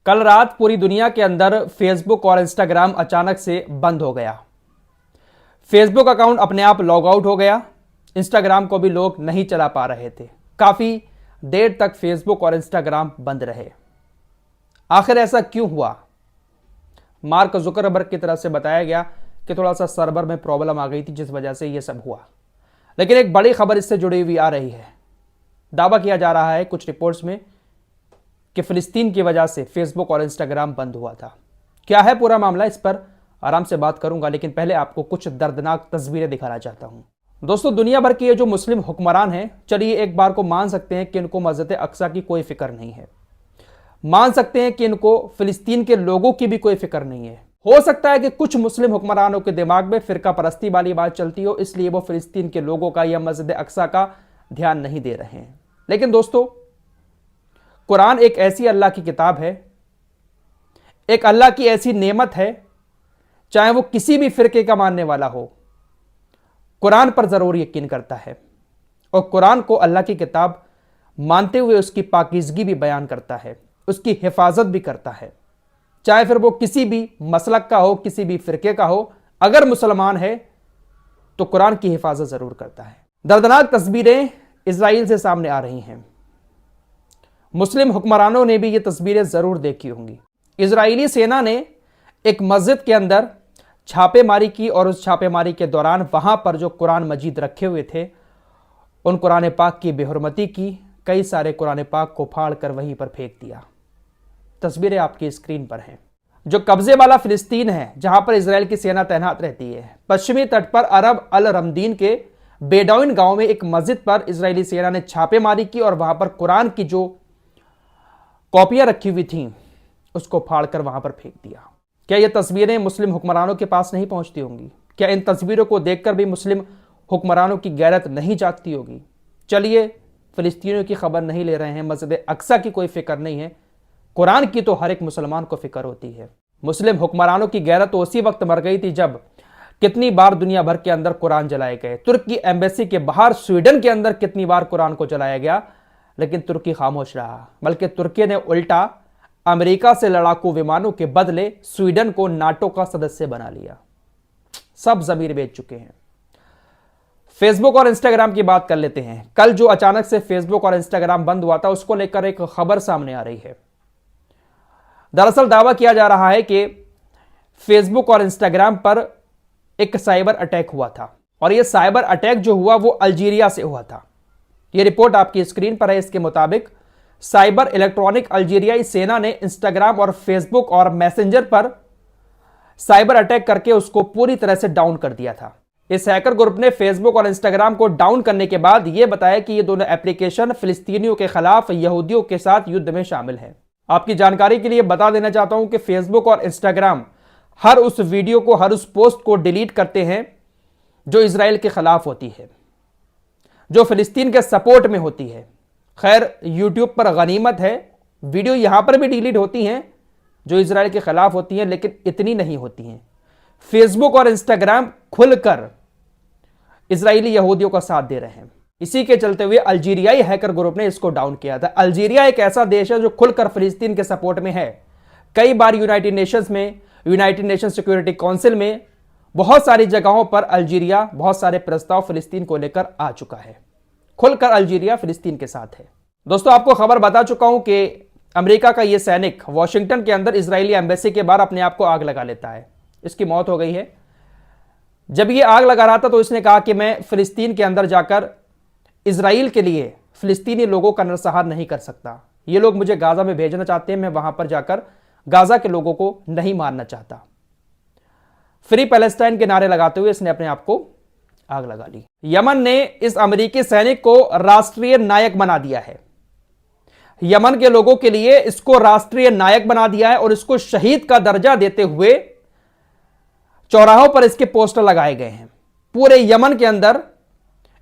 कल रात पूरी दुनिया के अंदर फेसबुक और इंस्टाग्राम अचानक से बंद हो गया। फेसबुक अकाउंट अपने आप लॉग आउट हो गया। इंस्टाग्राम को भी लोग नहीं चला पा रहे थे। काफी देर तक फेसबुक और इंस्टाग्राम बंद रहे। आखिर ऐसा क्यों हुआ? मार्क जुकरबर्ग की तरफ से बताया गया कि थोड़ा सा सर्वर में प्रॉब्लम आ गई थी, जिस वजह से यह सब हुआ। लेकिन एक बड़ी खबर इससे जुड़ी हुई आ रही है। दावा किया जा रहा है कुछ रिपोर्ट्स में कि फिलिस्तीन की वजह से फेसबुक और इंस्टाग्राम बंद हुआ था। क्या है पूरा मामला, इस पर आराम से बात करूंगा, लेकिन पहले आपको कुछ दर्दनाक तस्वीरें दिखाना चाहता हूं। दोस्तों, दुनिया भर के ये जो मुस्लिम हुक्मरान हैं, चलिए एक बार को मान सकते हैं कि इनको मस्जिद अक्सा की कोई फिक्र नहीं है। मान सकते हैं कि इनको फिलिस्तीन के लोगों की भी कोई फिक्र नहीं है। हो सकता है कि कुछ मुस्लिम हुक्मरानों के दिमाग में फिरका परस्ती वाली बात चलती हो, इसलिए वो फिलिस्तीन के लोगों का या मस्जिद अक्सा का ध्यान नहीं दे रहे हैं। लेकिन दोस्तों, कुरान एक ऐसी अल्लाह की किताब है, एक अल्लाह की ऐसी नेमत है, चाहे वो किसी भी फिरके का मानने वाला हो, कुरान पर जरूर यकीन करता है और कुरान को अल्लाह की किताब मानते हुए उसकी पाकीज़गी भी बयान करता है, उसकी हिफाजत भी करता है। चाहे फिर वो किसी भी मसलक का हो, किसी भी फिरके का हो, अगर मुसलमान है तो कुरान की हिफाजत जरूर करता है। दर्दनाक तस्वीरें इजराइल से सामने आ रही हैं। मुस्लिम हुक्मरानों ने भी ये तस्वीरें जरूर देखी होंगी। इजरायली सेना ने एक मस्जिद के अंदर छापेमारी की और उस छापेमारी के दौरान वहां पर जो कुरान मजीद रखे हुए थे, उन कुरान पाक की बेहुरमती की। कई सारे कुरान पाक को फाड़ कर वहीं पर फेंक दिया। तस्वीरें आपकी स्क्रीन पर हैं। जो कब्जे वाला फिलिस्तीन है, जहां पर इजराइल की सेना तैनात रहती है, पश्चिमी तट पर अरब अल रमदीन के बेडौइन गांव में एक मस्जिद पर इजरायली सेना ने छापेमारी की और वहां पर कुरान की जो कॉपियां रखी हुई थीं उसको फाड़कर वहां पर फेंक दिया। क्या ये तस्वीरें मुस्लिम हुक्मरानों के पास नहीं पहुंचती होंगी? क्या इन तस्वीरों को देखकर भी मुस्लिम हुक्मरानों की गैरत नहीं जागती होगी? चलिए, फिलिस्तीनियों की खबर नहीं ले रहे हैं, मस्जिद अक्सा की कोई फिक्र नहीं है, कुरान की तो हर एक मुसलमान को फिक्र होती है। मुस्लिम हुक्मरानों की गैरत तो उसी वक्त मर गई थी जब कितनी बार दुनिया भर के अंदर कुरान जलाए गए। तुर्की एम्बेसी के बाहर, स्वीडन के अंदर कितनी बार कुरान को जलाया गया, लेकिन तुर्की खामोश रहा। बल्कि तुर्की ने उल्टा अमेरिका से लड़ाकू विमानों के बदले स्वीडन को नाटो का सदस्य बना लिया। सब जमीर बेच चुके हैं। फेसबुक और इंस्टाग्राम की बात कर लेते हैं। कल जो अचानक से फेसबुक और इंस्टाग्राम बंद हुआ था, उसको लेकर एक खबर सामने आ रही है। दरअसल दावा किया जा रहा है कि फेसबुक और इंस्टाग्राम पर एक साइबर अटैक हुआ था और यह साइबर अटैक जो हुआ वो अल्जीरिया से हुआ था। यह रिपोर्ट आपकी स्क्रीन पर है। इसके मुताबिक साइबर इलेक्ट्रॉनिक अल्जीरियाई सेना ने इंस्टाग्राम और फेसबुक और मैसेंजर पर साइबर अटैक करके उसको पूरी तरह से डाउन कर दिया था। इस हैकर ग्रुप ने फेसबुक और इंस्टाग्राम को डाउन करने के बाद यह बताया कि ये दोनों एप्लीकेशन फिलिस्तीनियों के खिलाफ यहूदियों के साथ युद्ध में शामिल है। आपकी जानकारी के लिए बता देना चाहता हूं कि फेसबुक और इंस्टाग्राम हर उस वीडियो को, हर उस पोस्ट को डिलीट करते हैं जो इजराइल के खिलाफ होती है, जो फिलिस्तीन के सपोर्ट में होती है। खैर, यूट्यूब पर गनीमत है, वीडियो यहां पर भी डिलीट होती हैं जो इजराइल के खिलाफ होती हैं, लेकिन इतनी नहीं होती हैं। फेसबुक और इंस्टाग्राम खुलकर इजरायली यहूदियों का साथ दे रहे हैं। इसी के चलते हुए अल्जीरियाई हैकर ग्रुप ने इसको डाउन किया था। अल्जीरिया एक ऐसा देश है जो खुलकर फिलिस्तीन के सपोर्ट में है। कई बार यूनाइटेड नेशन सिक्योरिटी काउंसिल में बहुत सारी जगहों पर अल्जीरिया बहुत सारे प्रस्ताव फिलिस्तीन को लेकर आ चुका है। खुलकर अल्जीरिया फिलिस्तीन के साथ है। दोस्तों, आपको खबर बता चुका हूं कि अमेरिका का यह सैनिक वॉशिंगटन के अंदर इजरायली एम्बेसी के बाहर अपने आप को आग लगा लेता है। इसकी मौत हो गई है। जब ये आग लगा रहा था तो इसने कहा कि मैं फिलिस्तीन के अंदर जाकर इजराइल के लिए फिलिस्तीनी लोगों का नरसंहार नहीं कर सकता। ये लोग मुझे गाजा में भेजना चाहते हैं, मैं वहां पर जाकर गाजा के लोगों को नहीं मारना चाहता। फ्री पैलेस्टाइन के नारे लगाते हुए इसने अपने आप को आग लगा ली। यमन ने इस अमेरिकी सैनिक को राष्ट्रीय नायक बना दिया है। यमन के लोगों के लिए इसको राष्ट्रीय नायक बना दिया है और इसको शहीद का दर्जा देते हुए चौराहों पर इसके पोस्टर लगाए गए हैं। पूरे यमन के अंदर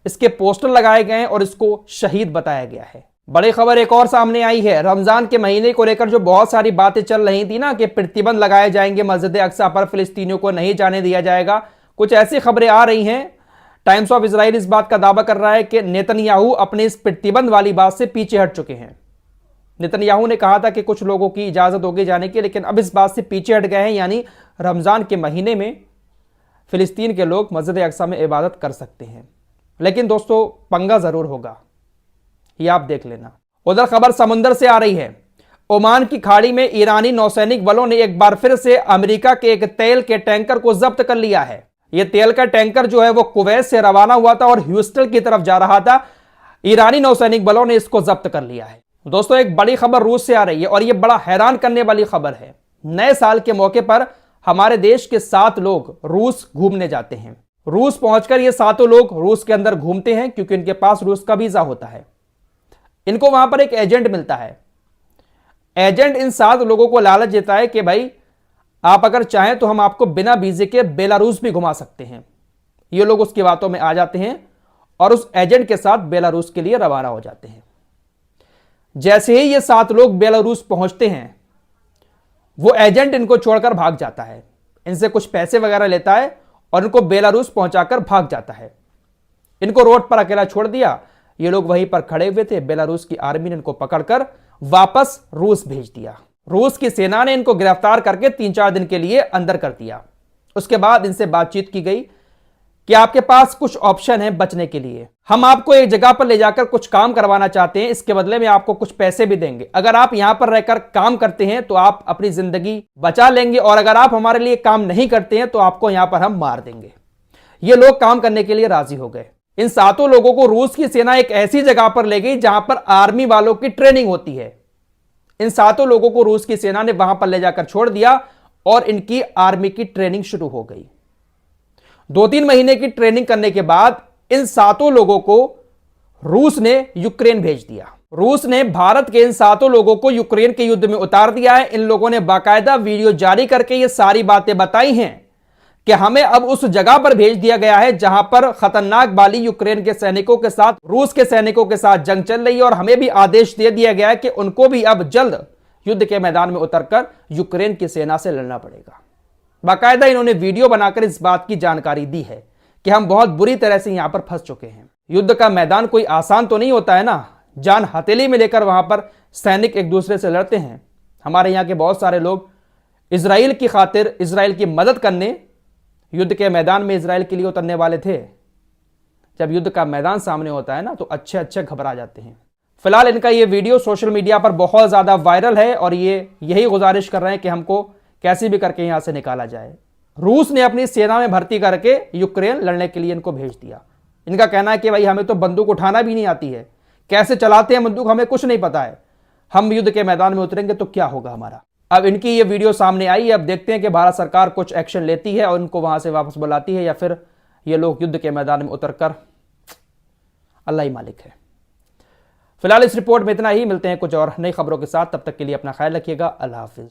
इसके पोस्टर लगाए गए हैं और इसको शहीद बताया गया है। बड़ी खबर एक और सामने आई है। रमजान के महीने को लेकर जो बहुत सारी बातें चल रही थी ना, कि प्रतिबंध लगाए जाएंगे मस्जिद अक्सा पर, फिलिस्तीनियों को नहीं जाने दिया जाएगा, कुछ ऐसी खबरें आ रही हैं। टाइम्स ऑफ इजराइल इस बात का दावा कर रहा है कि नेतन्याहू अपने इस प्रतिबंध वाली बात से पीछे हट चुके हैं। नेतन्याहू ने कहा था कि कुछ लोगों की इजाज़त होगी जाने की, लेकिन अब इस बात से पीछे हट गए हैं, यानी रमज़ान के महीने में फ़िलिस्तीन के लोग मस्जिद अक्सा में इबादत कर सकते हैं। लेकिन दोस्तों पंगा ज़रूर होगा, ये आप देख लेना। उधर खबर समुंदर से आ रही है। ओमान की खाड़ी में ईरानी नौसैनिक बलों ने एक बार फिर से अमेरिका के एक तेल के टैंकर को जब्त कर लिया है। यह तेल का टैंकर जो है वो कुवैत से रवाना हुआ था और ह्यूस्टन की तरफ जा रहा था। ईरानी नौसैनिक बलों ने इसको जब्त कर लिया है। दोस्तों एक बड़ी खबर रूस से आ रही है और यह बड़ा हैरान करने वाली खबर है। नए साल के मौके पर हमारे देश के 7 लोग रूस घूमने जाते हैं। रूस पहुंचकर ये 7 लोग रूस के अंदर घूमते हैं क्योंकि इनके पास रूस का वीजा होता है। इनको वहां पर एक एजेंट मिलता है। एजेंट इन 7 लोगों को लालच देता है कि भाई आप अगर चाहें तो हम आपको बिना वीजे के बेलारूस भी घुमा सकते हैं। ये लोग उसकी बातों में आ जाते हैं और उस एजेंट के साथ बेलारूस के लिए रवाना हो जाते हैं। जैसे ही ये 7 लोग बेलारूस पहुंचते हैं, वो एजेंट इनको छोड़कर भाग जाता है, इनसे कुछ पैसे वगैरह लेता है और इनको बेलारूस पहुंचाकर भाग जाता है। इनको रोड पर अकेला छोड़ दिया। ये लोग वहीं पर खड़े हुए थे। बेलारूस की आर्मी ने इनको पकड़कर वापस रूस भेज दिया। रूस की सेना ने इनको गिरफ्तार करके 3-4 दिन के लिए अंदर कर दिया। उसके बाद इनसे बातचीत की गई कि आपके पास कुछ ऑप्शन है बचने के लिए। हम आपको एक जगह पर ले जाकर कुछ काम करवाना चाहते हैं, इसके बदले में आपको कुछ पैसे भी देंगे। अगर आप यहां पर रहकर काम करते हैं तो आप अपनी जिंदगी बचा लेंगे और अगर आप हमारे लिए काम नहीं करते हैं तो आपको यहां पर हम मार देंगे। ये लोग काम करने के लिए राजी हो गए। इन 7 लोगों को रूस की सेना एक ऐसी जगह पर ले गई जहां पर आर्मी वालों की ट्रेनिंग होती है। इन 7 लोगों को रूस की सेना ने वहां पर ले जाकर छोड़ दिया और इनकी आर्मी की ट्रेनिंग शुरू हो गई। 2-3 महीने की ट्रेनिंग करने के बाद इन 7 लोगों को रूस ने यूक्रेन भेज दिया। रूस ने भारत के इन 7 लोगों को यूक्रेन के युद्ध में उतार दिया है। इन लोगों ने बाकायदा वीडियो जारी करके ये सारी बातें बताई हैं कि हमें अब उस जगह पर भेज दिया गया है जहां पर खतरनाक वाली यूक्रेन के सैनिकों के साथ रूस के सैनिकों के साथ जंग चल रही है और हमें भी आदेश दे दिया गया है कि उनको भी अब जल्द युद्ध के मैदान में उतरकर यूक्रेन की सेना से लड़ना पड़ेगा। बाकायदा इन्होंने वीडियो बनाकर इस बात की जानकारी दी है कि हम बहुत बुरी तरह से यहां पर फंस चुके हैं। युद्ध का मैदान कोई आसान तो नहीं होता है ना। जान हथेली में लेकर वहां पर सैनिक एक दूसरे से लड़ते हैं। हमारे यहां के बहुत सारे लोग इजराइल की खातिर, इजराइल की मदद करने युद्ध के मैदान में इजराइल के लिए उतरने वाले थे। जब युद्ध का मैदान सामने होता है ना तो अच्छे अच्छे घबरा जाते हैं। फिलहाल इनका ये वीडियो सोशल मीडिया पर बहुत ज्यादा वायरल है और ये यही गुजारिश कर रहे हैं कि हमको कैसे भी करके यहां से निकाला जाए। रूस ने अपनी सेना में भर्ती करके यूक्रेन लड़ने के लिए इनको भेज दिया। इनका कहना है कि भाई हमें तो बंदूक उठाना भी नहीं आती है, कैसे चलाते हैं बंदूक हमें कुछ नहीं पता है, हम युद्ध के मैदान में उतरेंगे तो क्या होगा हमारा। अब इनकी ये वीडियो सामने आई है। अब देखते हैं कि भारत सरकार कुछ एक्शन लेती है और इनको वहां से वापस बुलाती है या फिर ये लोग युद्ध के मैदान में उतरकर, अल्लाह ही मालिक है। फिलहाल इस रिपोर्ट में इतना ही। मिलते हैं कुछ और नई खबरों के साथ, तब तक के लिए अपना ख्याल रखिएगा। अल्लाह हाफिज।